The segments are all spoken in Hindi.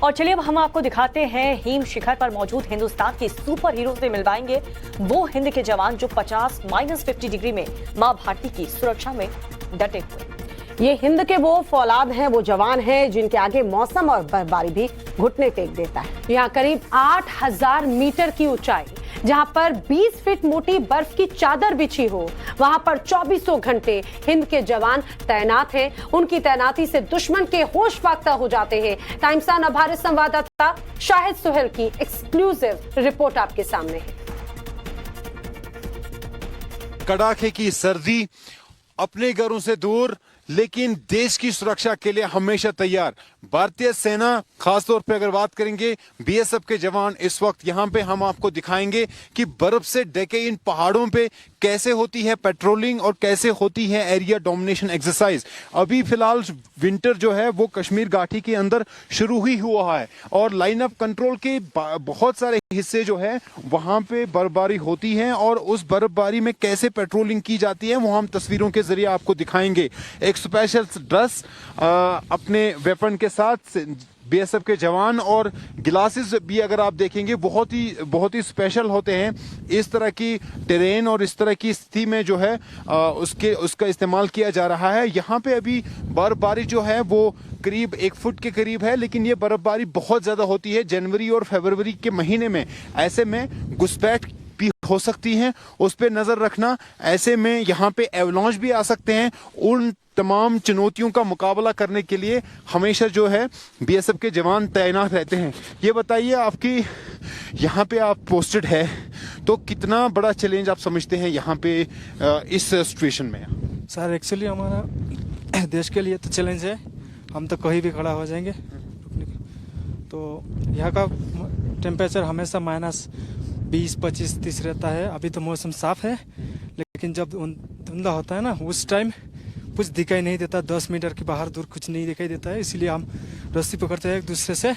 और चलिए अब हम आपको दिखाते हैं हिम शिखर पर मौजूद हिंदुस्तान के सुपर हीरो से मिलवाएंगे वो हिंद के जवान जो 50 डिग्री में मां भारती की सुरक्षा में डटे हुए। ये हिंद के वो फौलाद हैं, वो जवान हैं जिनके आगे मौसम और बर्फबारी भी घुटने टेक देता है। यहाँ करीब 8000 मीटर की ऊंचाई, जहां पर 20 फीट मोटी बर्फ की चादर बिछी हो, वहां पर 24 घंटे हिंद के जवान तैनात हैं। उनकी तैनाती से दुश्मन के होश फाख्ता हो जाते हैं। टाइम्स ऑफ भारत संवाददाता शाहिद सुहेल की एक्सक्लूसिव रिपोर्ट आपके सामने है। कड़ाके की सर्दी, अपने घरों से दूर लेकिन देश की सुरक्षा के लिए हमेशा तैयार भारतीय सेना, खासतौर पे अगर बात करेंगे बीएसएफ के जवान इस वक्त यहाँ पे हम आपको दिखाएंगे कि बर्फ से ढके इन पहाड़ों पे कैसे होती है पेट्रोलिंग और कैसे होती है एरिया डोमिनेशन एक्सरसाइज। अभी फिलहाल विंटर जो है वो कश्मीर घाटी के अंदर शुरू ही हुआ है और लाइन ऑफ कंट्रोल के बहुत सारे हिस्से जो है वहां पे बर्फबारी होती है और उस बर्फबारी में कैसे पेट्रोलिंग की जाती है वो हम तस्वीरों के जरिए आपको दिखाएंगे। एक स्पेशल ड्रेस अपने वेपन के साथ बीएसएफ के जवान और ग्लासेस भी अगर आप देखेंगे बहुत ही स्पेशल होते हैं। इस तरह की टेरेन और इस तरह की स्थिति में जो है उसका इस्तेमाल किया जा रहा है। यहाँ पे अभी बर्फबारी जो है वो करीब 1 फुट के करीब है, लेकिन ये बर्फबारी बहुत ज्यादा होती है जनवरी और फरवरी के महीने में। ऐसे में घुसपैठ भी हो सकती है, उस पर नजर रखना। ऐसे में यहाँ पे एवलांच भी आ सकते हैं। उन तमाम चुनौतियों का मुकाबला करने के लिए हमेशा जो है बीएसएफ के जवान तैनात रहते हैं। ये बताइए, आपकी यहाँ पे आप पोस्टेड है तो कितना बड़ा चैलेंज आप समझते हैं यहाँ पे इस सिचुएशन में? सर एक्चुअली हमारा देश के लिए तो चैलेंज है, हम तो कहीं भी खड़ा हो जाएंगे। तो यहाँ का टेम्परेचर हमेशा -20, 25, 30 रहता है। अभी तो मौसम साफ है, लेकिन जब धुंधा होता है ना उस टाइम कुछ दिखाई नहीं देता। 10 मीटर के बाहर दूर कुछ नहीं दिखाई देता है, इसीलिए हम रस्सी पकड़ते हैं एक दूसरे से,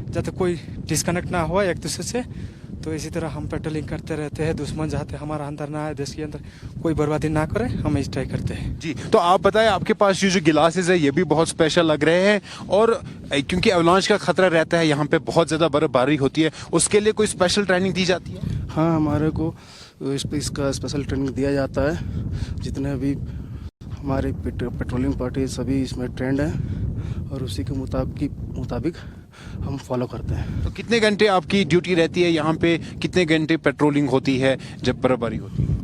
जब तक कोई डिस्कनेक्ट ना हुआ एक दूसरे से। तो इसी तरह हम पेट्रोलिंग करते रहते हैं। दुश्मन चाहते हमारा अंदर ना आए, देश के अंदर कोई बर्बादी ना करे, हम इस ट्राई करते हैं। जी, तो आप बताएं, आपके पास ये जो गिलासेस है ये भी बहुत स्पेशल लग रहे हैं और क्योंकि अवलांच का खतरा रहता है, यहाँ पे बहुत ज्यादा बर्फबारी होती है, उसके लिए कोई स्पेशल ट्रेनिंग दी जाती है? हाँ, हमारे को इसका स्पेशल ट्रेनिंग दिया जाता है। जितने भी हमारी पेट्रोलिंग पार्टी सभी इसमें ट्रेंड है और उसी के मुताबिक हम फॉलो करते हैं। तो कितने घंटे आपकी ड्यूटी रहती है यहाँ पे? कितने घंटे पेट्रोलिंग होती है जब बर्फबारी होती है?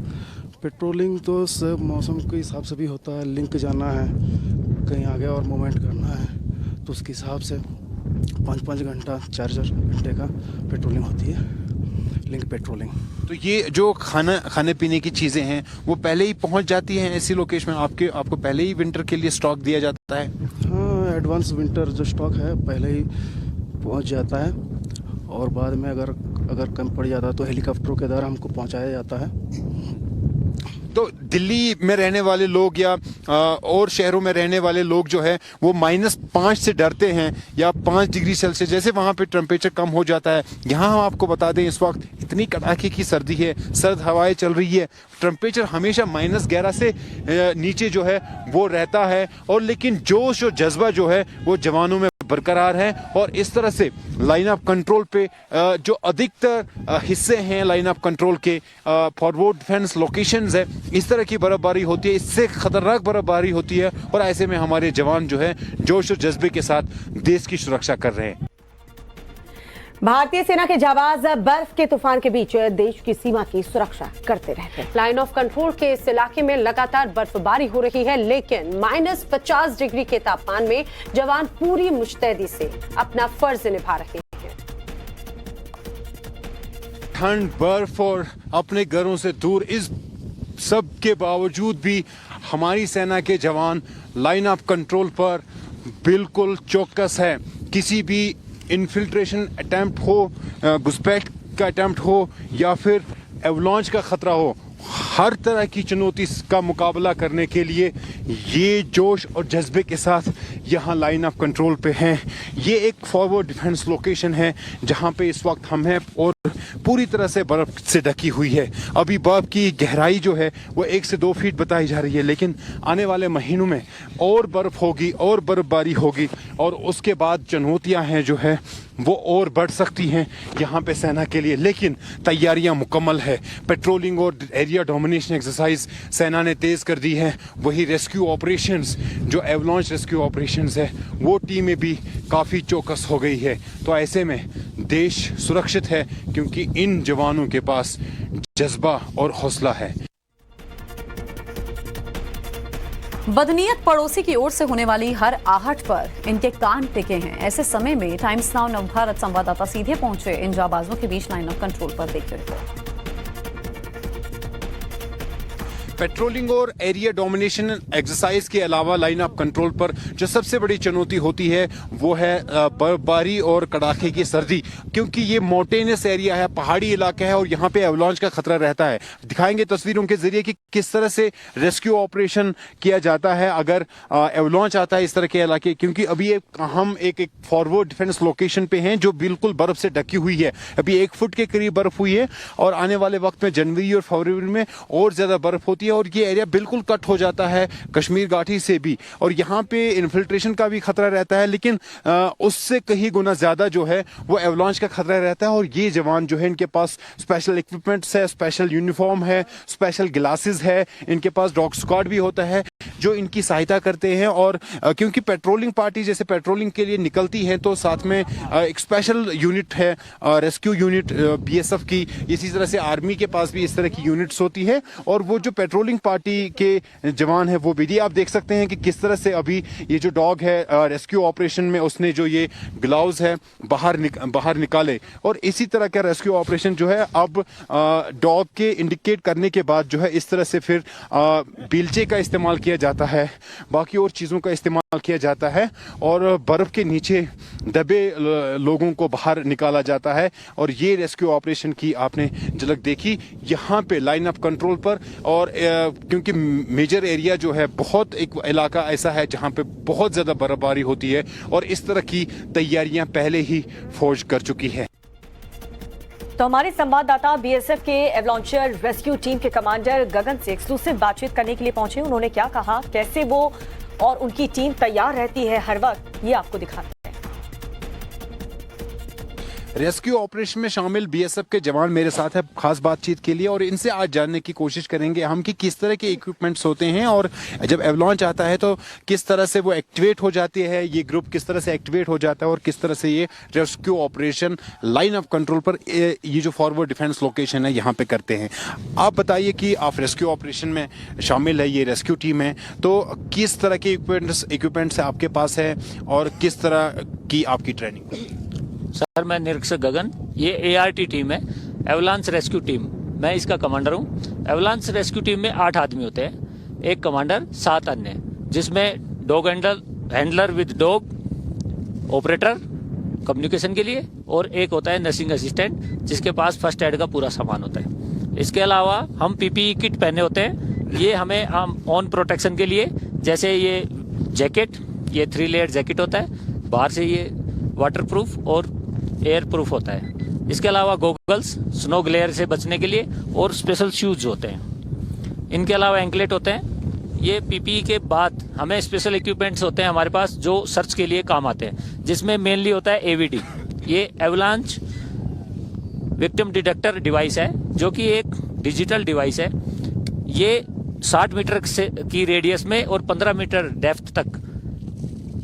पेट्रोलिंग तो सब मौसम के हिसाब से भी होता है। लिंक जाना है, कहीं आगे और मूवमेंट करना है, तो उसके हिसाब से 5-5 घंटा 4-4 घंटे का पेट्रोलिंग होती है, लिंक पेट्रोलिंग। तो ये जो खाने पीने की चीज़ें हैं वो पहले ही पहुंच जाती हैं ऐसी लोकेशन में? आपको पहले ही विंटर के लिए स्टॉक दिया जाता है? हाँ, एडवांस विंटर जो स्टॉक है पहले ही पहुंच जाता है और बाद में अगर कम पड़ जाता है तो हेलीकॉप्टरों के द्वारा हमको पहुंचाया जाता है। तो दिल्ली में रहने वाले लोग या और शहरों में रहने वाले लोग जो है वो -5 से डरते हैं या 5 डिग्री सेल्सियस, जैसे वहाँ पे टेम्परेचर कम हो जाता है। यहाँ हम आपको बता दें इस वक्त इतनी कड़ाके की सर्दी है, सर्द हवाएं चल रही है, टेम्परेचर हमेशा -11 से नीचे जो है वो रहता है और लेकिन जोश और जज्बा जो है वो जवानों में बरकरार है। और इस तरह से लाइन ऑफ कंट्रोल पे जो अधिकतर हिस्से हैं लाइन ऑफ कंट्रोल के फॉरवर्ड डिफेंस लोकेशंस है, इस तरह की बर्फबारी होती है, इससे खतरनाक बर्फबारी होती है और ऐसे में हमारे जवान जो है जोश और जज्बे के साथ देश की सुरक्षा कर रहे हैं। भारतीय सेना के जाबाज बर्फ के तूफान के बीच देश की सीमा की सुरक्षा करते रहते हैं। लाइन ऑफ कंट्रोल के इस इलाके में लगातार बर्फबारी हो रही है, लेकिन -50 डिग्री के तापमान में जवान पूरी मुस्तैदी से अपना फर्ज निभा रहे हैं। ठंड, बर्फ और अपने घरों से दूर, इस सब के बावजूद भी हमारी सेना के जवान लाइन ऑफ कंट्रोल पर बिल्कुल चौकस है। किसी भी इन्फिल्ट्रेशन अटेम्प्ट हो, घुसपैठ का अटेम्प्ट हो या फिर एवलांच का खतरा हो, हर तरह की चुनौती का मुकाबला करने के लिए ये जोश और जज्बे के साथ यहाँ लाइन ऑफ कंट्रोल पे हैं। ये एक फॉरवर्ड डिफेंस लोकेशन है जहाँ पे इस वक्त हम हैं और पूरी तरह से बर्फ से ढकी हुई है। अभी बर्फ की गहराई जो है वो 1 से 2 फीट बताई जा रही है, लेकिन आने वाले महीनों में और बर्फ होगी और बर्फबारी होगी और उसके बाद चुनौतियां हैं जो है वो और बढ़ सकती हैं यहाँ पे सेना के लिए। लेकिन तैयारियां मुकम्मल है। पेट्रोलिंग और एरिया डोमिनेशन एक्सरसाइज सेना ने तेज़ कर दी है। वही रेस्क्यू ऑपरेशंस जो एवलांच रेस्क्यू ऑपरेशंस है वो टीमें भी काफ़ी चौकस हो गई है। तो ऐसे में देश सुरक्षित है क्योंकि इन जवानों के पास जज्बा और हौसला है। बदनीयत पड़ोसी की ओर से होने वाली हर आहट पर इनके कान टिके हैं। ऐसे समय में टाइम्स नाउ नवभारत संवाददाता सीधे पहुंचे इन जाबाजों के बीच लाइन ऑफ कंट्रोल पर। देखते रिपोर्ट। पेट्रोलिंग और एरिया डोमिनेशन एक्सरसाइज के अलावा लाइन ऑफ कंट्रोल पर जो सबसे बड़ी चुनौती होती है वो है बर्फबारी और कड़ाके की सर्दी, क्योंकि ये माउंटेनियस एरिया है, पहाड़ी इलाका है और यहाँ पे एवलांच का खतरा रहता है। दिखाएंगे तस्वीरों के जरिए कि किस तरह से रेस्क्यू ऑपरेशन किया जाता है अगर एवलांच आता है इस तरह के इलाके, क्योंकि अभी हम एक फॉरवर्ड डिफेंस लोकेशन पे हैं जो बिल्कुल बर्फ से ढकी हुई है। अभी 1 फुट के करीब बर्फ हुई है और आने वाले वक्त में जनवरी और फरवरी में और ज्यादा बर्फ होती है और ये एरिया बिल्कुल कट हो जाता है कश्मीर घाटी से भी और यहाँ पे इन्फिल्ट्रेशन का भी खतरा रहता है, लेकिन उससे कहीं गुना ज्यादा जो है वो एवलांच का खतरा रहता है। और ये जवान जो है इनके पास स्पेशल इक्विपमेंट्स है, स्पेशल यूनिफॉर्म है, स्पेशल ग्लासेस है, इनके पास डॉग स्क्वाड भी होता है जो इनकी सहायता करते हैं। और क्योंकि पेट्रोलिंग पार्टी जैसे पेट्रोलिंग के लिए निकलती है तो साथ में एक स्पेशल यूनिट है, रेस्क्यू यूनिट बीएसएफ की, इसी तरह से आर्मी के पास भी इस तरह की यूनिट्स होती है। और वो जो पेट्रोलिंग पार्टी के जवान है वो भी आप देख सकते हैं कि किस तरह से अभी ये जो डॉग है रेस्क्यू ऑपरेशन में उसने जो ये ग्लव्स है बाहर निकाले और इसी तरह का रेस्क्यू ऑपरेशन जो है अब डॉग के इंडिकेट करने के बाद जो है इस तरह से फिर बीलचे का इस्तेमाल किया जाता है, बाकी और चीज़ों का इस्तेमाल किया जाता है और बर्फ के नीचे दबे लोगों को बाहर निकाला जाता है। और ये रेस्क्यू ऑपरेशन की आपने झलक देखी यहाँ पे लाइन ऑफ कंट्रोल पर। और क्योंकि मेजर एरिया जो है बहुत एक इलाका ऐसा है जहाँ पे बहुत ज़्यादा बर्फबारी होती है और इस तरह की तैयारियां पहले ही फौज कर चुकी है। तो हमारे संवाददाता बीएसएफ के एवलांचर रेस्क्यू टीम के कमांडर गगन से एक्सक्लूसिव बातचीत करने के लिए पहुंचे। उन्होंने क्या कहा, कैसे वो और उनकी टीम तैयार रहती है हर वक्त, ये आपको दिखाते हैं। रेस्क्यू ऑपरेशन में शामिल बीएसएफ के जवान मेरे साथ है खास बातचीत के लिए और इनसे आज जानने की कोशिश करेंगे हम कि किस तरह के इक्विपमेंट्स होते हैं और जब एवलांच आता है तो किस तरह से वो एक्टिवेट हो जाती है, ये ग्रुप किस तरह से एक्टिवेट हो जाता है और किस तरह से ये rescue operation line of control पर ये जो फॉरवर्ड डिफेंस लोकेशन है यहाँ पे करते हैं। आप बताइए कि आप रेस्क्यू ऑपरेशन में शामिल है, ये रेस्क्यू टीम है, तो किस तरह के इक्विपमेंट्स आपके पास है और किस तरह की आपकी ट्रेनिंग? सर, मैं निरीक्षक गगन, ये एआरटी टीम है, एवलांच रेस्क्यू टीम, मैं इसका कमांडर हूँ। एवलांच रेस्क्यू टीम में 8 आदमी होते हैं, एक कमांडर 7 अन्य, जिसमें dog handler with dog, operator communication के लिए और एक होता है नर्सिंग असिस्टेंट जिसके पास फर्स्ट एड का पूरा सामान होता है। इसके अलावा हम पीपीई किट पहने होते हैं, ये हमें ऑन प्रोटेक्शन के लिए, जैसे ये जैकेट, ये 3 लेयर जैकेट होता है, बाहर से ये वाटरप्रूफ और एयर प्रूफ होता है। इसके अलावा गॉगल्स स्नो ग्लेयर से बचने के लिए और स्पेशल शूज होते हैं। इनके अलावा एंकलेट होते हैं। ये पीपीई के बाद हमें स्पेशल इक्विपमेंट्स होते हैं हमारे पास जो सर्च के लिए काम आते हैं, जिसमें मेनली होता है एवीडी, ये एवलांच विक्टिम डिटेक्टर डिवाइस है जो कि एक डिजिटल डिवाइस है। ये 60 मीटर की रेडियस में और 15 मीटर डेप्थ तक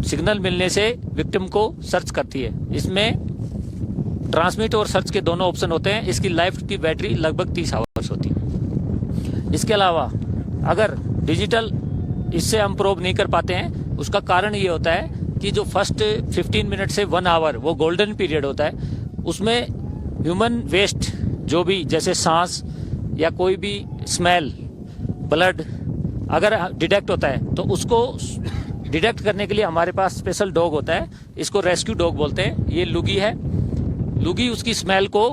सिग्नल मिलने से विक्टिम को सर्च करती है। इसमें ट्रांसमिट और सर्च के दोनों ऑप्शन होते हैं। इसकी लाइफ की बैटरी लगभग 30 आवर्स होती है। इसके अलावा अगर डिजिटल इससे हम प्रोब नहीं कर पाते हैं, उसका कारण ये होता है कि जो फर्स्ट 15 मिनट से 1 आवर वो गोल्डन पीरियड होता है, उसमें ह्यूमन वेस्ट जो भी जैसे सांस या कोई भी स्मेल, ब्लड अगर डिटेक्ट होता है तो उसको डिटेक्ट करने के लिए हमारे पास स्पेशल डॉग होता है, इसको रेस्क्यू डॉग बोलते हैं। ये लुगी है, लुगी उसकी स्मेल को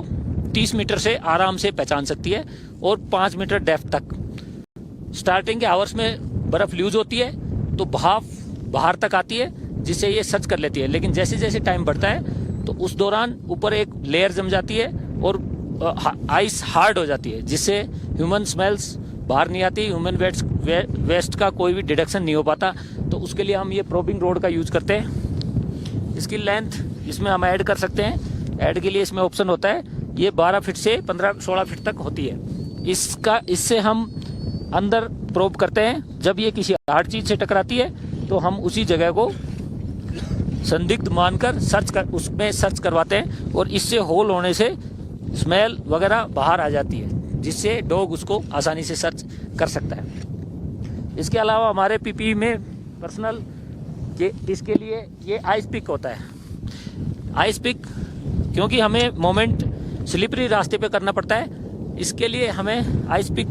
30 मीटर से आराम से पहचान सकती है और 5 मीटर डेप्थ तक। स्टार्टिंग के आवर्स में बर्फ लूज होती है तो भाप बाहर तक आती है, जिससे ये सर्च कर लेती है। लेकिन जैसे जैसे टाइम बढ़ता है तो उस दौरान ऊपर एक लेयर जम जाती है और आइस हार्ड हो जाती है, जिससे ह्यूमन स्मेल्स बाहर नहीं आती, ह्यूमन वेस्ट का कोई भी डिटेक्शन नहीं हो पाता। तो उसके लिए हम ये प्रोबिंग रोड का यूज करते हैं। इसकी लेंथ इसमें हम ऐड कर सकते हैं। ऐड के लिए इसमें ऑप्शन होता है, ये 12 फीट से 15-16 फीट तक होती है। इससे हम अंदर प्रोब करते हैं। जब ये किसी हार्ड चीज से टकराती है तो हम उसी जगह को संदिग्ध मानकर उसमें सर्च करवाते हैं और इससे होल होने से स्मेल वगैरह बाहर आ जाती है, जिससे डॉग उसको आसानी से सर्च कर सकता है। इसके अलावा हमारे पीपी में पर्सनल इसके लिए ये आइस पिक होता है। आइस पिक क्योंकि हमें मोमेंट स्लिपरी रास्ते पे करना पड़ता है, इसके लिए हमें आइस पिक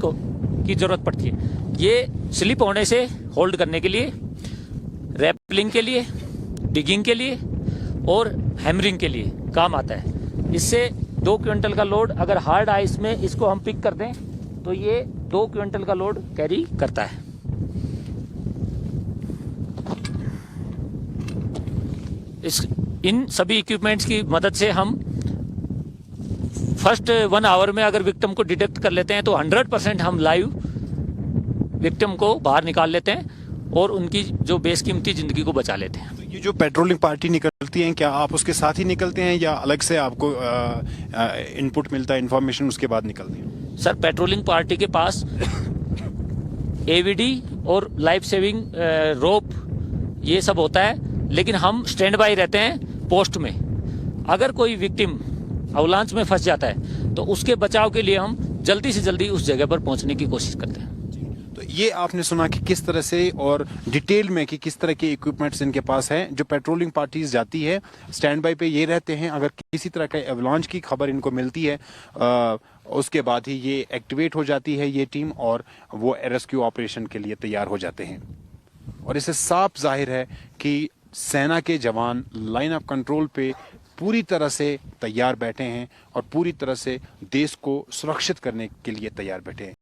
की जरूरत पड़ती है। ये स्लिप होने से होल्ड करने के लिए, रैपलिंग के लिए, डिगिंग के लिए और हैमरिंग के लिए काम आता है। इससे 2 क्विंटल का लोड अगर हार्ड आइस में इसको हम पिक कर दें तो ये 2 क्विंटल का लोड कैरी करता है। इन सभी इक्विपमेंट्स की मदद से हम फर्स्ट 1 आवर में अगर विक्टिम को डिटेक्ट कर लेते हैं तो 100% हम लाइव विक्टिम को बाहर निकाल लेते हैं और उनकी जो बेशकीमती जिंदगी को बचा लेते हैं। तो ये जो पेट्रोलिंग पार्टी निकलती है, क्या आप उसके साथ ही निकलते हैं या अलग से आपको इनपुट मिलता है, इन्फॉर्मेशन उसके बाद निकलती है? सर, पेट्रोलिंग पार्टी के पास एवीडी और लाइफ सेविंग रोप ये सब होता है, लेकिन हम स्टैंड बाई रहते हैं पोस्ट में। अगर कोई विक्टिम अवलांच में फंस जाता है तो उसके बचाव के लिए हम जल्दी से जल्दी उस जगह पर पहुंचने की कोशिश करते हैं। तो ये आपने सुना कि किस तरह से और डिटेल में कि किस तरह के इक्विपमेंट्स इनके पास हैं। जो पेट्रोलिंग पार्टीज जाती है स्टैंड बाई पे ये रहते हैं। अगर किसी तरह का एवलांच की खबर इनको मिलती है उसके बाद ही ये एक्टिवेट हो जाती है ये टीम और वो रेस्क्यू ऑपरेशन के लिए तैयार हो जाते हैं। और इससे साफ जाहिर है कि सेना के जवान लाइन ऑफ कंट्रोल पे पूरी तरह से तैयार बैठे हैं और पूरी तरह से देश को सुरक्षित करने के लिए तैयार बैठे हैं।